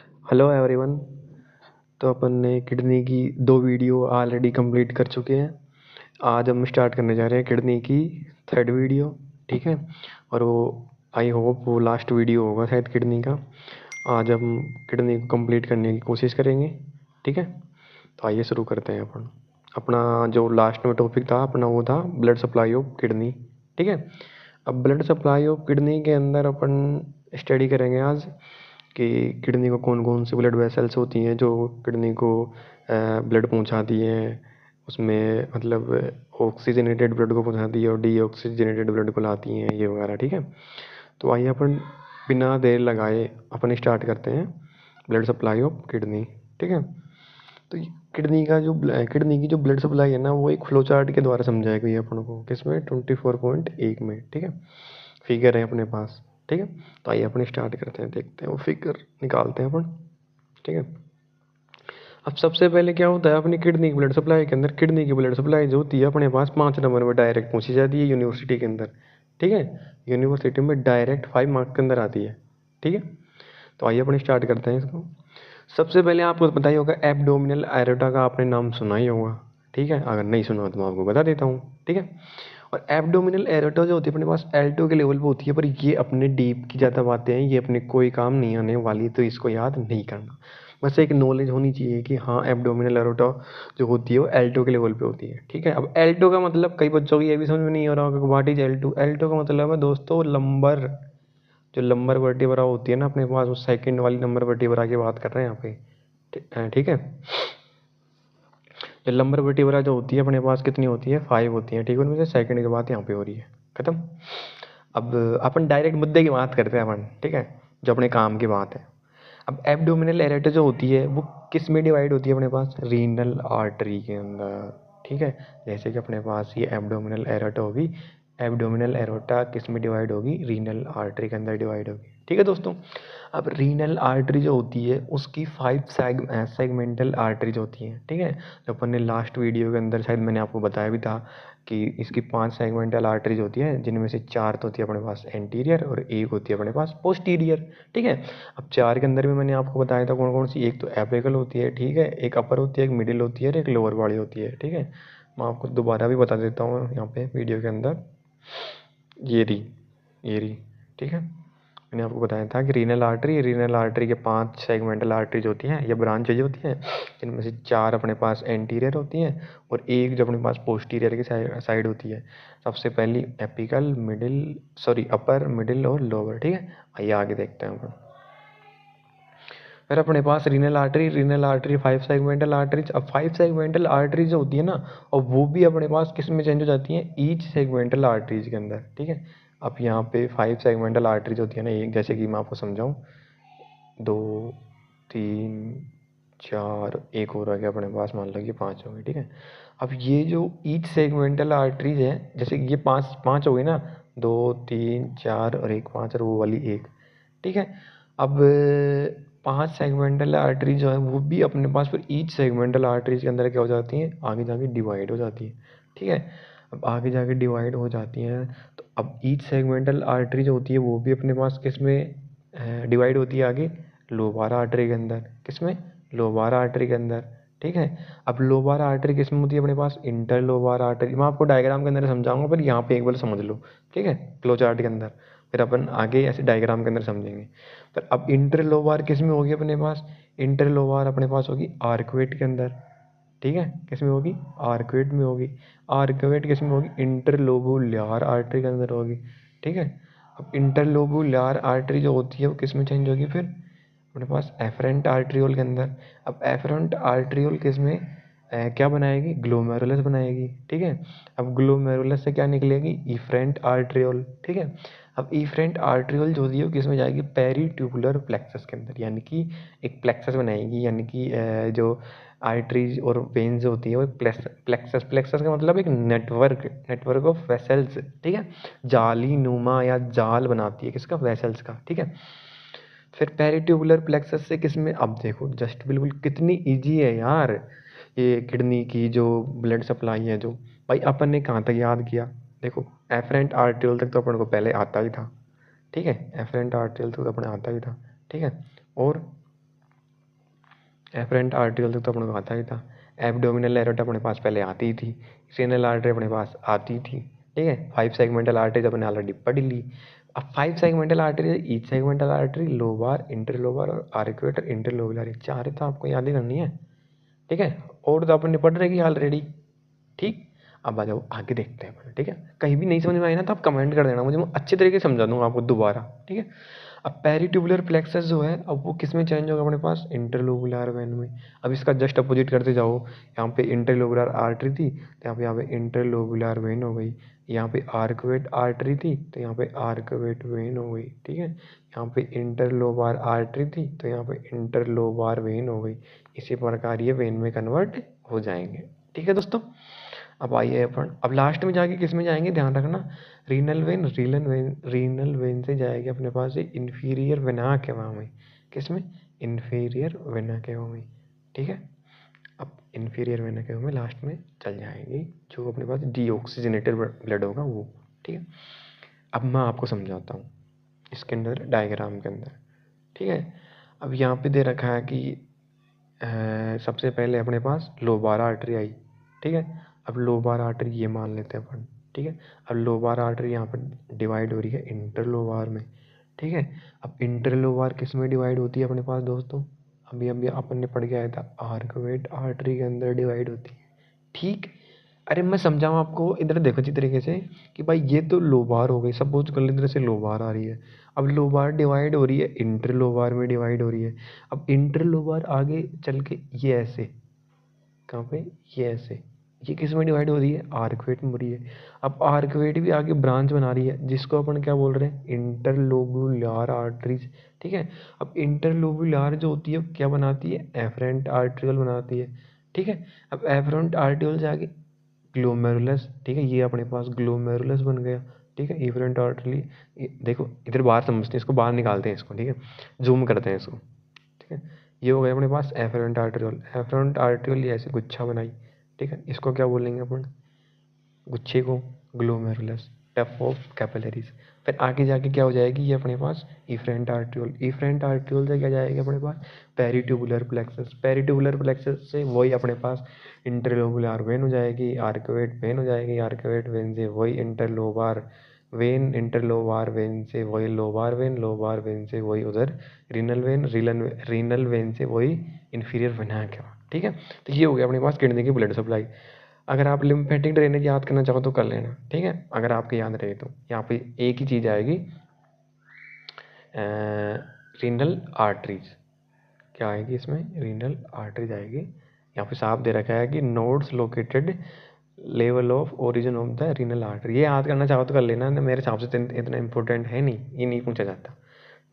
Hello everyone. तो अपन ने kidney की 2 वीडियो ऑलरेडी कंप्लीट कर चुके हैं। आज हम स्टार्ट करने जा रहे हैं किडनी की 3rd वीडियो। ठीक है। और वो आई होप वो लास्ट वीडियो होगा शायद किडनी का। आज हम किडनी को कंप्लीट करने की कोशिश करेंगे। ठीक है। तो आइए शुरू करते हैं अपन। अपना जो लास्ट में टॉपिक था अपना वो था ब्लड सप्लाई ऑफ किडनी। ठीक है। अब ब्लड सप्लाई ऑफ किडनी के अंदर अपन स्टडी करेंगे आज कि किडनी को कौन कौन सी ब्लड वेसल्स होती हैं जो किडनी को ब्लड पहुंचाती हैं। उसमें मतलब ऑक्सीजनेटेड ब्लड को पहुंचाती है और डीऑक्सीजनेटेड ब्लड को लाती हैं ये वगैरह। ठीक है। तो आइए अपन बिना देर लगाए अपन स्टार्ट करते हैं ब्लड सप्लाई ऑफ किडनी। ठीक है। तो किडनी की जो ब्लड सप्लाई है ना वो एक फ्लो चार्ट के द्वारा समझाई गई है अपन को, किसमें 24.1 में। ठीक है। फिगर है अपने पास। ठीक है। तो आइए अपन स्टार्ट करते हैं, देखते हैं वो फिगर निकालते हैं अपन। ठीक है। अब सबसे पहले क्या होता है अपनी किडनी की ब्लड सप्लाई के अंदर, किडनी की ब्लड सप्लाई जो होती है अपने पास 5 नंबर में डायरेक्ट पहुंची जाती है यूनिवर्सिटी के अंदर। ठीक है। यूनिवर्सिटी में डायरेक्ट 5 मार्क के अंदर आती है। ठीक है। तो आइए अपन स्टार्ट करते हैं इसको। सबसे पहले आपको पता ही होगा एब्डोमिनल एरोटा का आपने नाम सुना ही होगा। ठीक है। अगर नहीं सुना तो मैं आपको बता देता हूँ। ठीक है। और एब्डोमिनल एरोटा जो होती है अपने पास एल्टो के लेवल पे होती है, पर ये अपने डीप की ज़्यादा बातें हैं, ये अपने कोई काम नहीं आने वाली, तो इसको याद नहीं करना। बस एक नॉलेज होनी चाहिए कि हाँ एब्डोमिनल एरोटा जो होती है वो एल्टो के लेवल पे होती है। ठीक है। अब एल्टो का मतलब कई बच्चों को ये भी समझ में नहीं आ रहा होगा व्हाट इज एल्टो। एल्टो का मतलब है दोस्तों लंबर। जो लंबर वर्टिब्रा होती है ना अपने पास, वो सेकंड वाली लंबर वर्टिब्रा की बात कर रहे हैं यहाँ पे। ठीक है। जो लंबर वर्टिब्रा जो होती है अपने पास कितनी होती है, 5 होती है। ठीक है। उनमें से सेकंड की बात यहाँ पे हो रही है। खत्म। अब अपन डायरेक्ट मुद्दे की बात करते हैं अपन। ठीक है। जो अपने काम की बात है। अब एब्डोमिनल एरेटा जो होती है वो किस में डिवाइड होती है अपने पास, रीनल आर्टरी के अंदर। ठीक है। जैसे कि अपने पास ये एब्डोमिनल एरोटा होगी, एब्डोमिनल एरोटा किस में डिवाइड होगी, रीनल आर्टरी के अंदर डिवाइड होगी। ठीक है दोस्तों। अब रीनल आर्टरी जो होती है उसकी 5 सेगमेंटल आर्टरीज होती हैं। ठीक है। जो अपन ने लास्ट वीडियो के अंदर शायद मैंने आपको बताया भी था कि इसकी 5 सेगमेंटल आर्टरीज होती है, जिनमें से 4 तो होती है अपने पास एंटीरियर और एक होती है अपने पास पोस्टीरियर। ठीक है। अब 4 के अंदर भी मैंने आपको बताया था कौन कौन सी, एक तो एपिकल होती है। ठीक है। एक अपर होती है, एक मिडिल होती है और एक लोअर वाली होती है। ठीक है। मैं आपको दोबारा भी बता देता हूँ यहाँ पे वीडियो के अंदर। ये रही। ठीक है। मैंने आपको बताया था कि रीनल आर्टरी के 5 सेगमेंटल आर्टरीज होती हैं या ब्रांचेज होती हैं, जिनमें से 4 अपने पास एंटीरियर होती हैं और एक जो अपने पास पोस्टीरियर की साइड होती है। सबसे पहली एपिकल, अपर, मिडिल और लोअर। ठीक है। आइए आगे देखते हैं अपन। फिर अपने पास रीनल आर्टरी 5 सेगमेंटल आर्टरीज। अब 5 सेगमेंटल आर्टरीज जो होती है ना, और वो भी अपने पास किस में चेंज हो जाती हैं, ईच सेगमेंटल आर्टरीज के अंदर। ठीक है। अब यहाँ पे 5 सेगमेंटल आर्टरीज होती है ना, एक जैसे कि मैं आपको समझाऊँ, 2, 3, 4, एक और आ गया अपने पास, मान लो ये 5 हो गए। ठीक है। अब ये जो ईच सेगमेंटल आर्टरीज है, जैसे कि ये 5 5 हो गई ना, 2, 3, 4 और एक 5 और वो वाली एक। ठीक है। अब 5 सेगमेंटल आर्टरी जो है वो भी अपने पास फिर ईच सेगमेंटल आर्टरीज के अंदर क्या हो जाती हैं, आगे जाके डिवाइड हो जाती है। ठीक है। अब आगे जाके डिवाइड हो जाती हैं, तो अब ईच सेगमेंटल आर्टरी जो होती है वो भी अपने पास किस में डिवाइड होती है, आगे लोबार आर्टरी के अंदर। किस में, लोबार आर्टरी के अंदर। ठीक है। अब लोबार आर्टरी किस में होती है अपने पास, इंटरलोबार आर्टरी। मैं आपको डायग्राम के अंदर समझाऊंगा, पर यहाँ पे एक बार समझ लो। ठीक है। फ्लो चार्ट के अंदर फिर अपन आगे ऐसे डायग्राम के अंदर समझेंगे। पर अब इंटरलोबार किस में होगी अपने पास, इंटरलोबार अपने पास होगी आर्कवेट के अंदर। ठीक है। किस में होगी, आर्कवेट में होगी। आर्कवेट किस में होगी, इंटरलोबुलर आर्टरी के अंदर होगी। ठीक है। अब इंटरलोबुलर आर्टरी जो होती है वो किस में चेंज होगी, फिर अपने पास एफरेंट आर्ट्रियोल के अंदर। अब एफरेंट आर्ट्रियोल किस में क्या बनाएगी, ग्लोमेरुलस बनाएगी। ठीक है। अब ग्लोमेरुलस से क्या निकलेगी, इफरेंट आर्ट्रियोल। ठीक है। अब इफरेंट आर्ट्रियोल जो होती है वो किस में जाएगी, पेरीट्यूबुलर प्लेक्सस के अंदर, यानी कि एक प्लेक्सस बनाएगी, यानी कि जो आर्टरीज और वेन्स होती है वो प्लेक्सस प्लेक्सस का मतलब एक नेटवर्क ऑफ वेसल्स। ठीक है। जाली नुमा या जाल बनाती है किसका, वेसल्स का। ठीक है। फिर पेरिट्यूबुलर प्लेक्सस से किस में, अब देखो जस्ट बिल्कुल कितनी इजी है यार ये किडनी की जो ब्लड सप्लाई है जो। भाई अपन ने कहाँ तक याद किया, देखो एफरेंट आर्ट्रियोल तक तो अपन को पहले आता ही था। ठीक है। एफरेंट आर्ट्रियोल तक तो अपन आता ही था। ठीक है। और एफरेंट आर्टिकल तक तो अपने को आता ही था। एब्डोमिनल एरोटा अपने पास पहले आती ही थी। सीनल आर्टरी अपने पास आती थी, ठीक है। 5 सेगमेंटल आर्टरीज अपने ऑलरेडी पढ़ ली। अब 5 segmental artery, each segmental artery, lobar, interlobar और आर्कुएटर इंटरलोबुलर, चार तो आपको याद ही करनी है, ठीक है। और तो अपन पढ़ रही ऑलरेडी, ठीक। अब आ जाओ आगे देखते हैं, ठीक है। कहीं भी नहीं समझ में आए ना तो आप कमेंट कर देना, मुझे मैं अच्छे तरीके से समझा दूंगा आपको दोबारा, ठीक है। अब पेरिट्यूबुलर प्लेक्सस जो है, अब वो किस में चेंज होगा अपने पास, इंटरलोबुलर वेन में। अब इसका जस्ट अपोजिट करते जाओ, यहाँ पे इंटरलोबुलर आर्टरी थी तो यहाँ पे इंटरलोबुलर वेन हो गई। यहाँ पे आर्कवेट आर्टरी थी तो यहाँ पे आर्कवेट वेन हो गई, ठीक है। यहाँ पे इंटरलोबार आर्टरी थी तो यहाँ पे इंटरलोबार वेन हो गई। इसी प्रकार ये वेन में कन्वर्ट हो जाएंगे, ठीक है दोस्तों। अब आइए अपन अब लास्ट में जाके किस में जाएंगे, ध्यान रखना, रीनल वेन से जाएगी अपने पास इंफीरियर वेना केवा में। किस में, इंफीरियर वेना केवा में, ठीक है। अब इंफीरियर वेना केवा में लास्ट में चल जाएगी, जो अपने पास डीऑक्सीजनेटेड ब्लड होगा वो, ठीक है। अब मैं आपको समझाता हूँ इसके अंदर डायग्राम के अंदर, ठीक है। अब यहाँ पे दे रखा है कि सबसे पहले अपने पास लोबार आर्टरी आई, ठीक है। अब लोबार आर्टरी ये मान लेते हैं अपन, ठीक है। अब लोबार आर्टरी यहाँ पर डिवाइड हो रही है इंटरलोबार में, ठीक है। अब इंटरलोबार किस में डिवाइड होती है अपने पास दोस्तों, अभी अभी अपन ने पढ़ के आया था, आर्कवेट आर्टरी के अंदर डिवाइड होती है, ठीक। अरे मैं समझाऊँ आपको, इधर देखो अच्छी तरीके से कि भाई ये तो लोबार हो गई, सपोज कर लो इधर से लोबार आ रही है। अब लोबार डिवाइड हो रही है, इंटरलोबार में डिवाइड हो रही है। अब इंटरलोबार आगे चल के ये ऐसे, कहाँ पे, ये ऐसे, ये किस में डिवाइड हो रही है, आर्कवेट में हो रही है। अब आर्कवेट भी आगे ब्रांच बना रही है, जिसको अपन क्या बोल रहे हैं, इंटरलोबुलर आर्टरीज, ठीक है। अब इंटरलोबुलर जो होती है क्या बनाती है, एफरेंट आर्ट्रियोल बनाती है, ठीक है। अब एफरेंट आर्ट्रियोल से आगे ग्लोमेरुलस, ठीक है, ये अपने पास ग्लोमेरुलस बन गया, ठीक है। एफरेंट आर्टरी, देखो इधर बाहर समझते हैं इसको, बाहर निकालते हैं इसको, ठीक है, जूम करते हैं इसको, ठीक है। ये हो गया अपने पास एफरेंट आर्टरियोल। एफरेंट आर्टरियोल ये ऐसे गुच्छा बनाई, ठीक है, इसको क्या बोलेंगे अपन, गुच्छे को ग्लोमेरुलस, टफ ऑफ कैपिलरीज। फिर आगे जाके क्या हो जाएगी ये अपने पास इफरेंट आर्ट्रियोल। इफरेंट आर्ट्रियोल से क्या जाएगा अपने पास, पेरिट्यूबुलर प्लेक्सस। पेरिट्यूबुलर प्लेक्सस से वही अपने पास इंटरलोबुलर वेन हो जाएगी, आर्कवेट वेन हो जाएगी, आर्कवेट वेन से वही इंटरलोबार वेन, इंटरलोबार वेन से वही लोबार वेन, लोबार वेन से वही उधर रीनल वेन, रीनल वेन से वही इन्फीरियर वेना, ठीक है। तो ये हो गया अपने पास किडनी की ब्लड सप्लाई। अगर आप लिम्फेटिक ड्रेनेज याद करना चाहो तो कर लेना, ठीक है, अगर आपके याद रहे तो। यहाँ पे एक ही चीज़ आएगी, रीनल आर्टरीज, क्या आएगी इसमें, रीनल आर्टरीज आएगी। यहाँ पे साफ दे रखा है कि nodes located level of origin of the renal artery. ये याद करना चाहो तो कर लेना, मेरे हिसाब से इतना इंपॉर्टेंट है नहीं, ये नहीं पूछा जाता,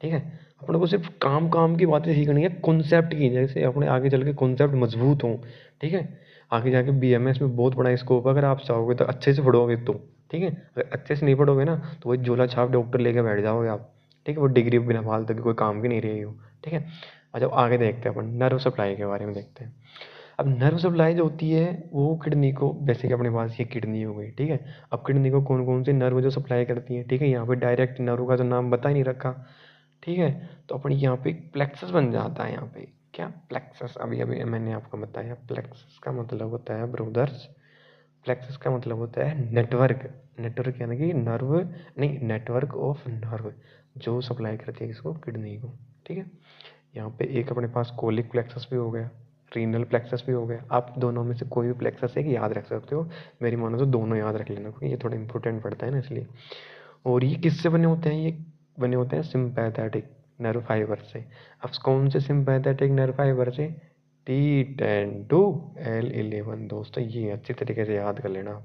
ठीक है। अपने को सिर्फ काम काम की बातें सीखनी है, कॉन्सेप्ट की, जैसे अपने आगे चल के कॉन्सेप्ट मजबूत हों, ठीक है। आगे जाके बीएमएस में बहुत बड़ा स्कोप है, अगर आप चाहोगे तो अच्छे से पढ़ोगे तो, ठीक है। अगर अच्छे से नहीं पढ़ोगे ना तो वही झोला छाप डॉक्टर लेके बैठ जाओगे आप, ठीक है। वो डिग्री बिना फालतू की कोई काम की नहीं रही हो, ठीक है। अच्छा आगे देखते हैं अपन नर्व सप्लाई के बारे में देखते हैं। अब नर्व सप्लाई जो होती है वो किडनी को, जैसे कि अपने पास ये किडनी हो गई, ठीक है। अब किडनी को कौन कौन से नर्व जो सप्लाई करती है, ठीक है। यहाँ पे डायरेक्ट नर्व का तो नाम बता ही नहीं रखा, ठीक है। तो अपन यहाँ पे प्लेक्सस बन जाता है, यहाँ पे क्या, प्लेक्सस, अभी अभी मैंने आपको बताया, प्लेक्सस का मतलब होता है ब्रदर्स, प्लेक्सस का मतलब होता है नेटवर्क, नेटवर्क यानी कि नर्व नहीं, नेटवर्क ऑफ नर्व जो सप्लाई करती है इसको, किडनी को, ठीक है। यहाँ पे एक अपने पास कोलिक प्लेक्सस भी हो गया, रीनल प्लेक्सस भी हो गया। आप दोनों में से कोई भी प्लेक्सस है कि याद रख सकते हो, मेरी मानो तो दोनों याद रख लेना, क्योंकि ये थोड़ा इंपॉर्टेंट पड़ता है ना इसलिए। और ये किससे बने होते हैं, ये बने होते हैं सिंपैथेटिक नर्व फाइबर से। अब कौन से सिंपैथेटिक नर्व फाइबर से, T10 to L11 दोस्तों, ये अच्छी तरीके से याद कर लेना,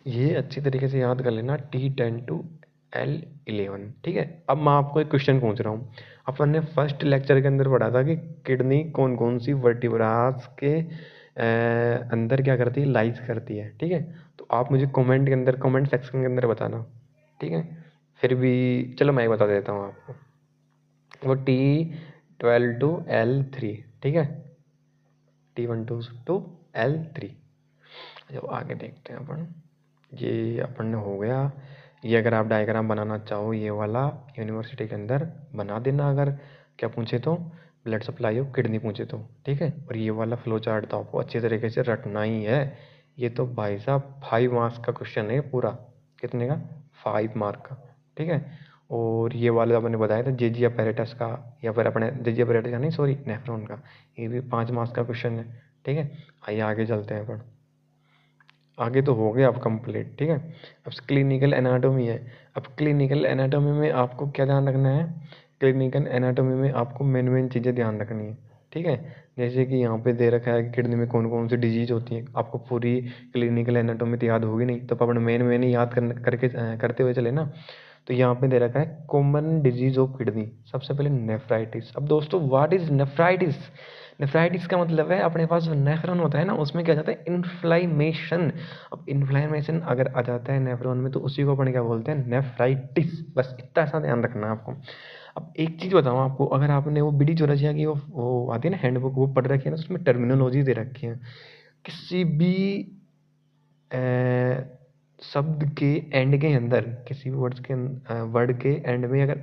ये अच्छी तरीके से याद कर लेना, T10 to L11, ठीक है। अब मैं आपको एक क्वेश्चन पूछ रहा हूँ, अपन ने फर्स्ट लेक्चर के अंदर पढ़ा था कि किडनी कौन कौन सी वर्टिब्रास के अंदर क्या करती है, लाइज करती है, ठीक है। तो आप मुझे कमेंट के अंदर, कमेंट सेक्शन के अंदर बताना, ठीक है। फिर भी चलो मैं बता देता हूँ आपको, वो T12 to L3, ठीक है, T12 to L3। जब आगे देखते हैं अपन, ये अपन ने हो गया। ये अगर आप डायग्राम बनाना चाहो ये वाला यूनिवर्सिटी के अंदर बना देना, अगर क्या पूछे तो ब्लड सप्लाई हो किडनी पहुँचे तो, ठीक है। और ये वाला फ्लो चार्ट तो आपको अच्छी तरीके से रटना ही है। ये तो भाई साहब 5 मार्क्स का क्वेश्चन है पूरा। कितने का? 5 मार्क का, ठीक है। और ये वाला मैंने बताया था जेजी अपैरेटस का, या फिर अपने जेजी अपैरेटस का नहीं, सॉरी, नेफ्रॉन का, ये भी 5 मार्क्स का क्वेश्चन है, ठीक है। आइए आगे चलते हैं। आगे तो हो गया अब कंप्लीट, ठीक है। अब क्लिनिकल एनाटॉमी है। अब क्लिनिकल एनाटॉमी में आपको क्या ध्यान रखना है? क्लिनिकल एनाटॉमी में आपको मेन चीज़ें ध्यान रखनी है, ठीक है। जैसे कि यहाँ पे दे रखा है कि किडनी में कौन कौन सी डिजीज होती है। आपको पूरी क्लिनिकल एनाटॉमी तो याद होगी नहीं, तो अपन मेन ही याद करते हुए चले ना। तो यहाँ पे दे रखा है कॉमन डिजीज ऑफ किडनी। सबसे पहले नेफ्राइटिस। अब दोस्तों व्हाट इज नेफ्राइटिस? नेफ्राइटिस का मतलब है अपने पास जो नेफ्रॉन होता है ना, उसमें क्या जाता है? इन्फ्लामेशन। अब इन्फ्लामेशन अगर आ जाता है नेफ्रॉन में, तो उसी को अपन क्या बोलते हैं? नेफ्राइटिस। बस इतना सा ध्यान रखना है आपको। अब एक चीज़ बताऊँ आपको, अगर आपने वो बीडी जोराजिया की वो आती है ना हैंडबुक, वो पढ़ रखी है ना, उसमें टर्मिनोलॉजी दे रखी है। किसी भी शब्द के एंड के अंदर, किसी भी वर्ड के एंड में अगर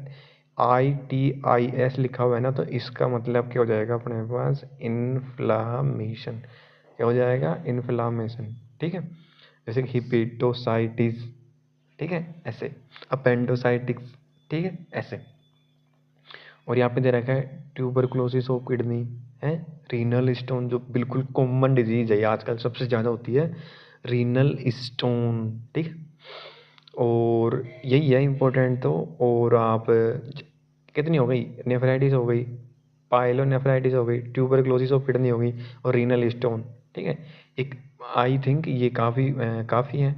ITIS लिखा हुआ है ना, तो इसका मतलब क्या हो जाएगा अपने पास? इन्फ्लामेशन। क्या हो जाएगा? इन्फ्लामेशन, ठीक है। जैसे कि हिपेटोसाइटिस, ठीक है, ऐसे। अपेंडोसाइटिस, ठीक है, ऐसे। और यहाँ पे दे रखा है ट्यूबरकुलोसिस ऑफ किडनी है। रीनल स्टोन, जो बिल्कुल कॉमन डिजीज है, आजकल सबसे ज़्यादा होती है रीनल स्टोन, ठीक है। और यही है इम्पोर्टेंट तो। और आप कितनी हो गई? नेफ्राइटिस हो गई, पाइलोनेफ्राइटिस हो गई, ट्यूबरकुलोसिस ऑफ किडनी हो गई, और रीनल स्टोन, ठीक है। एक आई थिंक ये काफ़ी है,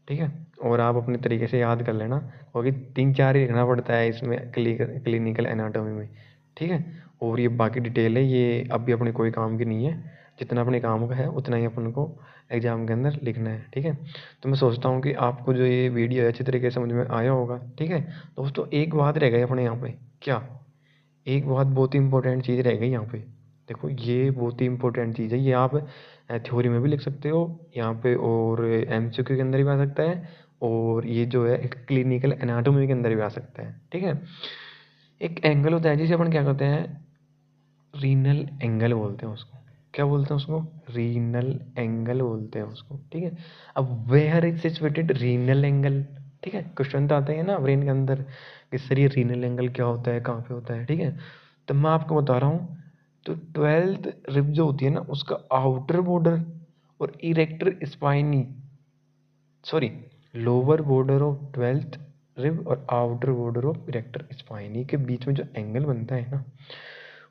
ठीक है। और आप अपने तरीके से याद कर लेना, क्योंकि 3-4 ही लिखना पड़ता है इसमें क्लिनिकल एनाटॉमी में, ठीक है। और ये बाकी डिटेल है, ये अभी अपने कोई काम की नहीं है। जितना अपने काम का है उतना ही अपन को एग्जाम के अंदर लिखना है, ठीक है। तो मैं सोचता हूँ कि आपको जो ये वीडियो है अच्छी तरीके से समझ में आया होगा, ठीक है। दोस्तों एक बात रह गई अपने यहाँ पे, क्या? एक बात बहुत ही इंपॉर्टेंट चीज़ रह गई यहाँ पे। देखो ये बहुत ही इंपॉर्टेंट चीज़ है, ये आप थ्योरी में भी लिख सकते हो यहाँ पे, और MCQ के अंदर भी आ सकता है, और ये जो है क्लिनिकल एनाटॉमी के अंदर भी आ सकता है, ठीक है। एक एंगल होता है जिसे अपन क्या कहते हैं? रीनल एंगल बोलते हैं उसको। क्या बोलते हैं उसको? रीनल एंगल बोलते हैं उसको, ठीक है। अब where is situated renal angle, ठीक है। क्वेश्चन तो आता है ना ब्रेन के अंदर कि सर ये रीनल एंगल क्या होता है, कहाँ पे होता है, ठीक है। तो मैं आपको बता रहा हूँ, तो 12th रिब जो होती है ना, उसका आउटर बॉर्डर और erector spinae, sorry, lower border of 12th rib और outer border of erector spinae के बीच में जो एंगल बनता है ना,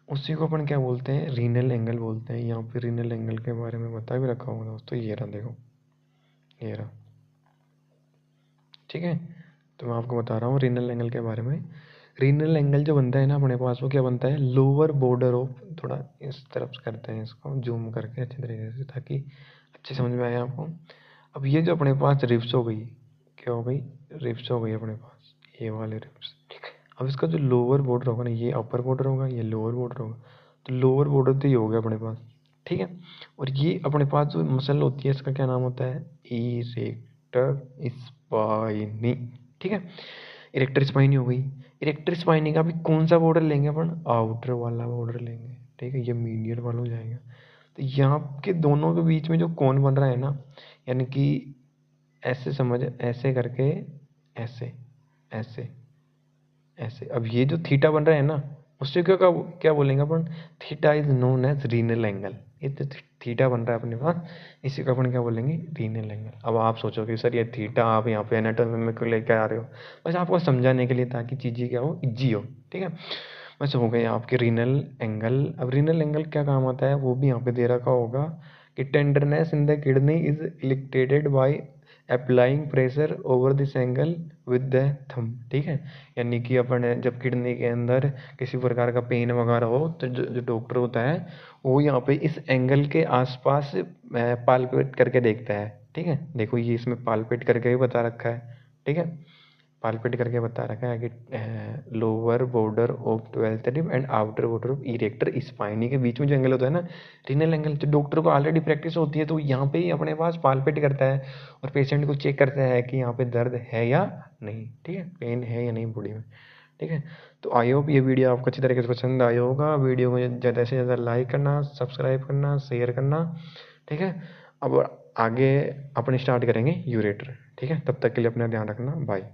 उसी को अपन क्या बोलते हैं? रीनल एंगल बोलते हैं। यहाँ पे रीनल एंगल के बारे में बता भी रखा होगा दोस्तों, ये रहा, देखो ये रहा, ठीक है। तो मैं आपको बता रहा हूँ रीनल एंगल के बारे में। रीनल एंगल जो बनता है ना अपने पास, वो क्या बनता है? लोअर बॉर्डर ऑफ, थोड़ा इस तरफ से करते हैं इसको जूम करके अच्छी तरीके से, ताकि अच्छे समझ में आए आपको। अब ये जो अपने पास रिब्स हो गई, क्या हो गई? रिब्स हो गई अपने पास, ये वाले रिब्स, ठीक है। अब इसका जो लोअर बॉर्डर होगा ना, ये अपर बॉर्डर होगा, ये लोअर बॉर्डर होगा, तो लोअर बॉर्डर तो ये हो गया अपने पास, ठीक है। और ये अपने पास जो मसल होती है, इसका क्या नाम होता है? इरेक्टर स्पाइनी, ठीक है। इरेक्टर स्पाइनी हो गई। इरेक्टर स्पाइनी का भी कौन सा बॉर्डर लेंगे अपन? आउटर वाला बॉर्डर लेंगे, ठीक है। ये मीडियल वाला हो जाएगा। तो यहाँ के दोनों के बीच में जो कोण बन रहा है ना, यानी कि ऐसे समझ, ऐसे करके, ऐसे ऐसे ऐसे। अब ये जो थीटा बन रहा है ना, उससे क्या क्या क्या बोलेंगे अपन? Theta is known as renal angle. ये तो थीटा बन रहा है अपने पास, इसी को अपन क्या बोलेंगे? Renal angle. अब आप सोचो कि सर ये थीटा आप यहाँ पे एनाटॉमी में क्यों लेके आ रहे हो? बस आपको समझाने के लिए, ताकि चीज़ें क्या हो, इजी हो, ठीक है। बस हो गए आपके रीनल एंगल। अब रीनल एंगल क्या काम आता है वो भी यहाँ पे दे रखा होगा कि tenderness in the kidney is elicited by applying pressure over this angle with the thumb, ठीक है। यानी कि अपन जब किडनी के अंदर किसी प्रकार का पेन वगैरह हो, तो जो डॉक्टर होता है वो यहाँ पे इस एंगल के आसपास पालपेट करके देखता है, ठीक है। देखो ये इसमें पालपेट करके भी बता रखा है, ठीक है। पालपेट करके बता रखा है कि lower border of 12th rib and outer border of erector spinae के बीच में जो एंगल होता है ना, रीनल एंगल, तो डॉक्टर को ऑलरेडी प्रैक्टिस होती है, तो यहाँ पे ही अपने पास पालपेट करता है और पेशेंट को चेक करता है कि यहाँ पे दर्द है या नहीं, ठीक है, पेन है या नहीं बॉडी में, ठीक है। तो आई होप ये वीडियो आपको अच्छी तरीके से पसंद आया होगा। वीडियो को ज़्यादा से ज़्यादा लाइक करना, सब्सक्राइब करना, शेयर करना, ठीक है। अब आगे अपन स्टार्ट करेंगे यूरेटर, ठीक है। तब तक के लिए अपना ध्यान रखना, बाय।